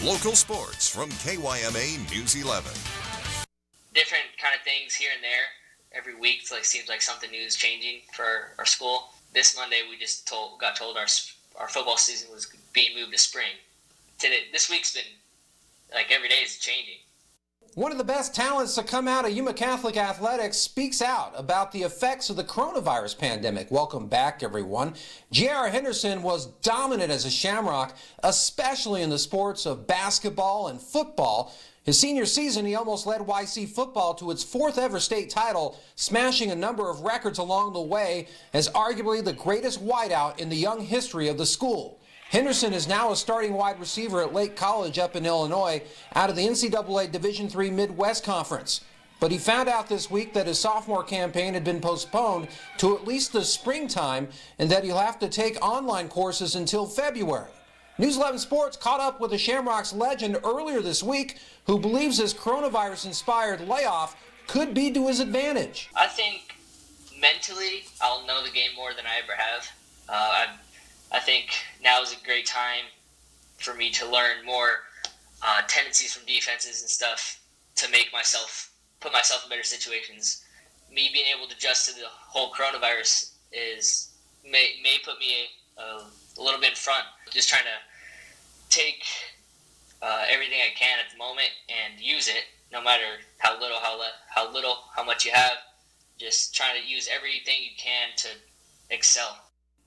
Local sports from KYMA News 11. Different kind of things here and there. Every week, seems like something new is changing for our school. This Monday, we just got told our football season was being moved to spring. This week's been like every day is changing. One of the best talents to come out of Yuma Catholic Athletics speaks out about the effects of the coronavirus pandemic. Welcome back, everyone. J.R. Henderson was dominant as a Shamrock, especially in the sports of basketball and football. His senior season, he almost led YC football to its 4th ever state title, smashing a number of records along the way as arguably the greatest wideout in the young history of the school. Henderson is now a starting wide receiver at Lake College up in Illinois out of the NCAA Division III Midwest Conference. But he found out this week that his sophomore campaign had been postponed to at least the springtime and that he'll have to take online courses until February. News 11 Sports caught up with the Shamrocks legend earlier this week who believes his coronavirus-inspired layoff could be to his advantage. I think mentally I'll know the game more than I ever have. I think now is a great time for me to learn more tendencies from defenses and stuff to put myself in better situations. Me being able to adjust to the whole coronavirus may put me a little bit in front. Just trying to take everything I can at the moment and use it, no matter how much you have. Just trying to use everything you can to excel.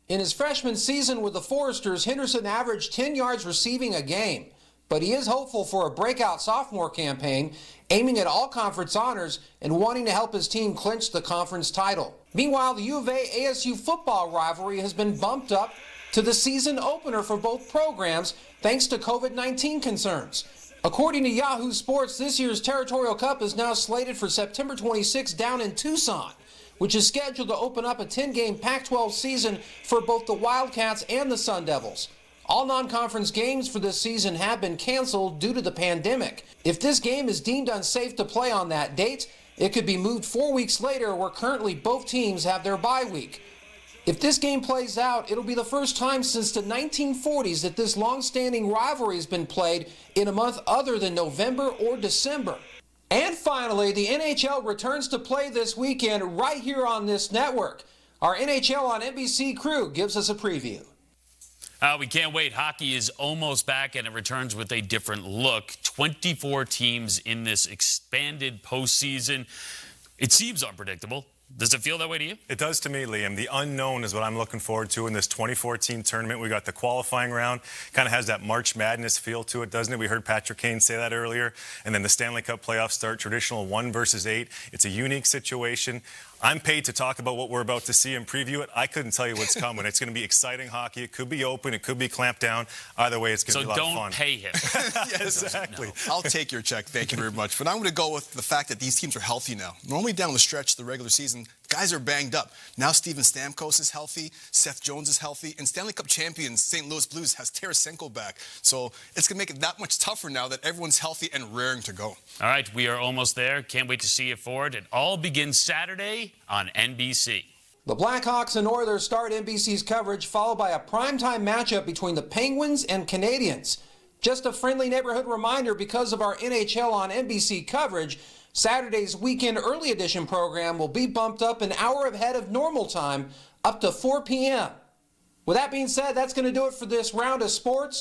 In his freshman season with the Foresters, Henderson averaged 10 yards receiving a game. But he is hopeful for a breakout sophomore campaign, aiming at all conference honors and wanting to help his team clinch the conference title. Meanwhile, the U of A ASU football rivalry has been bumped up to the season opener for both programs thanks to COVID-19 concerns. According to Yahoo Sports, this year's Territorial Cup is now slated for September 26 down in Tucson, which is scheduled to open up a 10-game Pac-12 season for both the Wildcats and the Sun Devils. All non-conference games for this season have been canceled due to the pandemic. If this game is deemed unsafe to play on that date, it could be moved 4 weeks later, where currently both teams have their bye week. If this game plays out, it'll be the first time since the 1940s that this long-standing rivalry has been played in a month other than November or December. And finally, the NHL returns to play this weekend right here on this network. Our NHL on NBC crew gives us a preview. We can't wait. Hockey is almost back, and it returns with a different look. 24 teams in this expanded postseason. It seems unpredictable. Does it feel that way to you? It does to me, Liam. The unknown is what I'm looking forward to in this 24-team tournament. We got the qualifying round. Kind of has that March Madness feel to it, doesn't it? We heard Patrick Kane say that earlier. And then the Stanley Cup playoffs start, traditional 1 versus 8. It's a unique situation. I'm paid to talk about what we're about to see and preview it. I couldn't tell you what's coming. It's going to be exciting hockey. It could be open. It could be clamped down. Either way, it's going to be a lot of fun. So don't pay him. Yeah, exactly. I'll take your check. Thank you very much. But I'm going to go with the fact that these teams are healthy now. Normally down the stretch of the regular season, guys are banged up. Now Steven Stamkos is healthy. Seth Jones is healthy. And Stanley Cup champions St. Louis Blues has Tarasenko back. So it's going to make it that much tougher now that everyone's healthy and raring to go. All right, we are almost there. Can't wait to see you for it. It all begins Saturday on NBC. The Blackhawks and Oilers start NBC's coverage, followed by a primetime matchup between the Penguins and Canadiens. Just a friendly neighborhood reminder, because of our NHL on NBC coverage, Saturday's weekend early edition program will be bumped up an hour ahead of normal time, up to 4 p.m. With that being said, that's going to do it for this round of sports.